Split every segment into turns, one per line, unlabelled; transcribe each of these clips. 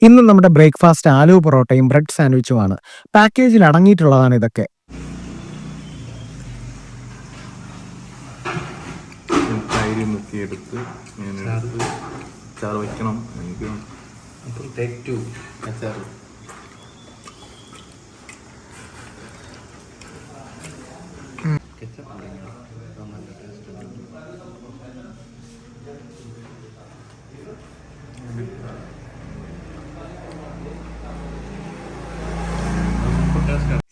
ഇന്ന് നമ്മുടെ ബ്രേക്ക്ഫാസ്റ്റ് ആലു പൊറോട്ടയും ബ്രെഡ് സാൻഡ്വിച്ചുമാണ്. പാക്കേജിൽ അടങ്ങിയിട്ടുള്ളതാണ് ഇതൊക്കെ.
തൈര് മുക്കിയെടുത്ത് ചാറ് വയ്ക്കണം. എനിക്ക്
ടേക്ക് 2 അച്ചാർ.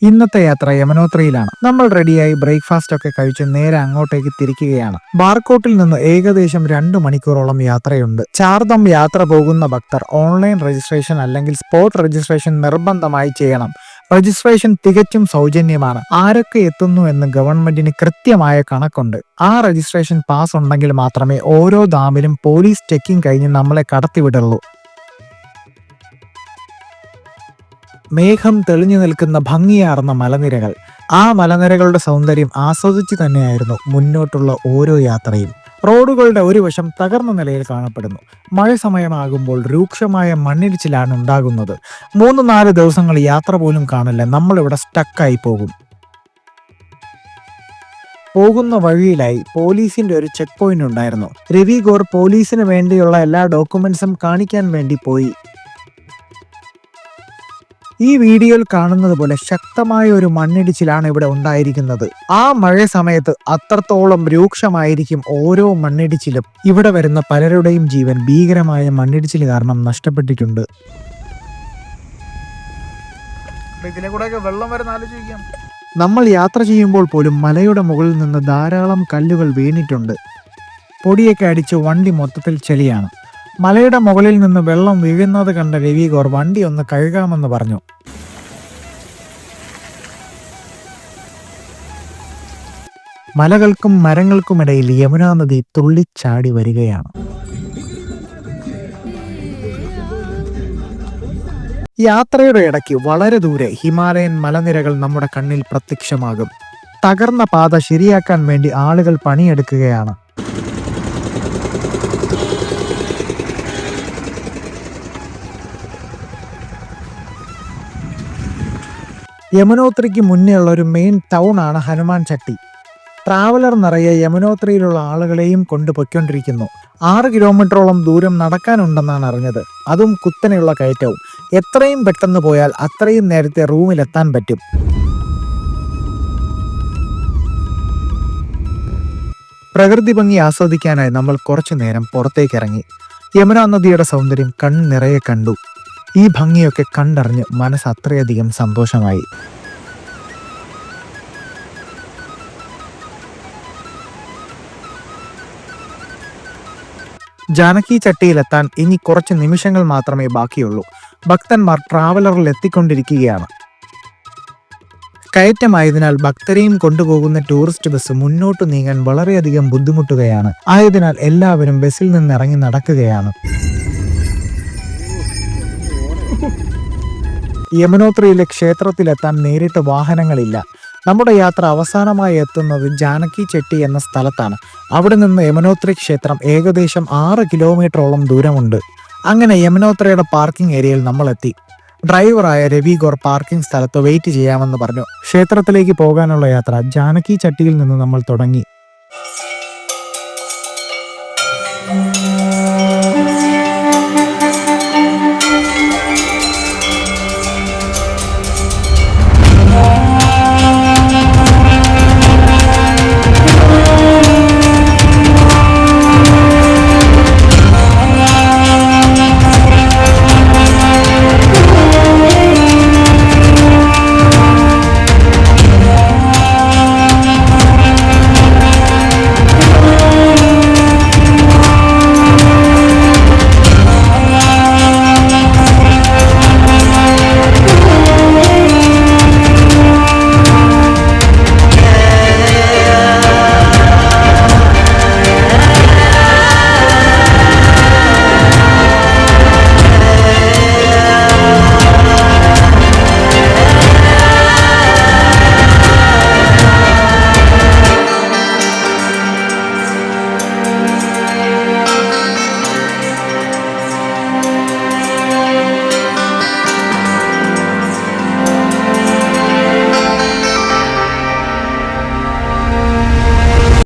ഇന്നത്തെ യാത്ര യമനോത്രിയിലാണ്. നമ്മൾ റെഡിയായി ബ്രേക്ക്ഫാസ്റ്റ് ഒക്കെ കഴിച്ച് നേരെ അങ്ങോട്ടേക്ക് തിരിക്കുകയാണ്. ബാർക്കോട്ടിൽ നിന്ന് ഏകദേശം 2 മണിക്കൂറോളം യാത്രയുണ്ട്. ചാർദം യാത്ര പോകുന്ന ഭക്തർ ഓൺലൈൻ രജിസ്ട്രേഷൻ അല്ലെങ്കിൽ സ്പോട്ട് രജിസ്ട്രേഷൻ നിർബന്ധമായി ചെയ്യണം. രജിസ്ട്രേഷൻ തികച്ചും സൗജന്യമാണ്. ആരൊക്കെ എത്തുന്നു എന്ന് ഗവൺമെന്റിന് കൃത്യമായ കണക്കുണ്ട്. ആ രജിസ്ട്രേഷൻ പാസ് ഉണ്ടെങ്കിൽ മാത്രമേ ഓരോ ഡാമിലും പോലീസ് ചെക്കിംഗ് കഴിഞ്ഞ് നമ്മളെ കടത്തിവിടുള്ളൂ. മേഘം തെളിഞ്ഞു നിൽക്കുന്ന ഭംഗിയാർന്ന മലനിരകൾ. ആ മലനിരകളുടെ സൗന്ദര്യം ആസ്വദിച്ചു തന്നെയായിരുന്നു മുന്നോട്ടുള്ള ഓരോ യാത്രയും. റോഡുകളുടെ ഒരു വശം തകർന്ന നിലയിൽ കാണപ്പെടുന്നു. മഴ സമയമാകുമ്പോൾ രൂക്ഷമായ മണ്ണിടിച്ചിലാണ് ഉണ്ടാകുന്നത്. 3-4 ദിവസങ്ങൾ യാത്ര പോലും കാണില്ല, നമ്മളിവിടെ സ്റ്റക്കായി പോകും. പോകുന്ന വഴിയിലായി പോലീസിന്റെ ഒരു ചെക്ക് പോയിന്റ് ഉണ്ടായിരുന്നു. രവി ഗോർ പോലീസിന് വേണ്ടിയുള്ള എല്ലാ ഡോക്യുമെന്റ്സും കാണിക്കാൻ വേണ്ടി പോയി. ഈ വീഡിയോയിൽ കാണുന്നത് പോലെ ശക്തമായ ഒരു മണ്ണിടിച്ചിലാണ് ഇവിടെ ഉണ്ടായിരിക്കുന്നത്. ആ മഴ സമയത്ത് അത്രത്തോളം രൂക്ഷമായിരിക്കും ഓരോ മണ്ണിടിച്ചിലും. ഇവിടെ വരുന്ന പലരുടെയും ജീവൻ ഭീകരമായ മണ്ണിടിച്ചിൽ കാരണം നഷ്ടപ്പെട്ടിട്ടുണ്ട്.
ഇതിലെ കൂടെ വെള്ളം വരുന്ന ആലോചിക്കാം.
നമ്മൾ യാത്ര ചെയ്യുമ്പോൾ പോലും മലയുടെ മുകളിൽ നിന്ന് ധാരാളം കല്ലുകൾ വീണിട്ടുണ്ട്. പൊടിയൊക്കെ അടിച്ച് വണ്ടി മൊത്തത്തിൽ ചെളിയാണ്. മലയുടെ മുകളിൽ നിന്ന് വെള്ളം വീഴുന്നത് കണ്ട രവി ഗോർ വണ്ടി ഒന്ന് കഴുകാമെന്ന് പറഞ്ഞു. മലകൾക്കും മരങ്ങൾക്കുമിടയിൽ യമുനാ നദി തുള്ളിച്ചാടി വരികയാണ്. യാത്രയുടെ ഇടയ്ക്ക് വളരെ ദൂരെ ഹിമാലയൻ മലനിരകൾ നമ്മുടെ കണ്ണിൽ പ്രത്യക്ഷമാകും. തകർന്ന പാത ശരിയാക്കാൻ വേണ്ടി ആളുകൾ പണിയെടുക്കുകയാണ്. യമുനോത്രിക്ക് മുന്നേ ഉള്ള ഒരു മെയിൻ ടൗൺ ആണ് ഹനുമാൻ ചട്ടി. ട്രാവലർ നിറയെ യമുനോത്രിയിലുള്ള ആളുകളെയും കൊണ്ട് പൊയ്ക്കൊണ്ടിരിക്കുന്നു. 6 കിലോമീറ്ററോളം ദൂരം നടക്കാനുണ്ടെന്നാണ് അറിഞ്ഞത്. അതും കുത്തനെയുള്ള കയറ്റവും. എത്രയും പെട്ടെന്ന് പോയാൽ അത്രയും നേരത്തെ റൂമിലെത്താൻ പറ്റും. പ്രകൃതി ഭംഗി ആസ്വദിക്കാനായി നമ്മൾ കുറച്ചു നേരം പുറത്തേക്കിറങ്ങി. യമുനാ നദിയുടെ സൗന്ദര്യം കണ്ണിറയെ കണ്ടു. ഈ ഭംഗിയൊക്കെ കണ്ടറിഞ്ഞ് മനസ്സ് അത്രയധികം സന്തോഷമായി. ജാനകി ചട്ടിയിലെത്താൻ ഇനി കുറച്ച് നിമിഷങ്ങൾ മാത്രമേ ബാക്കിയുള്ളൂ. ഭക്തന്മാർ ട്രാവലറിൽ എത്തിക്കൊണ്ടിരിക്കുകയാണ്. കയറ്റമായതിനാൽ ഭക്തരെയും കൊണ്ടുപോകുന്ന ടൂറിസ്റ്റ് ബസ് മുന്നോട്ട് നീങ്ങാൻ വളരെയധികം ബുദ്ധിമുട്ടുകയാണ്. ആയതിനാൽ എല്ലാവരും ബസ്സിൽ നിന്ന് ഇറങ്ങി നടക്കുകയാണ്. യമുനോത്രിയിലെ ക്ഷേത്രത്തിലെത്താൻ നേരിട്ട് വാഹനങ്ങളില്ല. നമ്മുടെ യാത്ര അവസാനമായി എത്തുന്നത് ജാനകി ചെട്ടി എന്ന സ്ഥലത്താണ്. അവിടെ നിന്ന് യമുനോത്രി ക്ഷേത്രം ഏകദേശം 6 കിലോമീറ്ററോളം ദൂരമുണ്ട്. അങ്ങനെ യമുനോത്രിയുടെ പാർക്കിംഗ് ഏരിയയിൽ നമ്മൾ എത്തി. ഡ്രൈവറായ രവി ഗോർ പാർക്കിംഗ് സ്ഥലത്ത് വെയിറ്റ് ചെയ്യാമെന്ന് പറഞ്ഞു. ക്ഷേത്രത്തിലേക്ക് പോകാനുള്ള യാത്ര ജാനകി ചട്ടിയിൽ നിന്ന് നമ്മൾ തുടങ്ങി.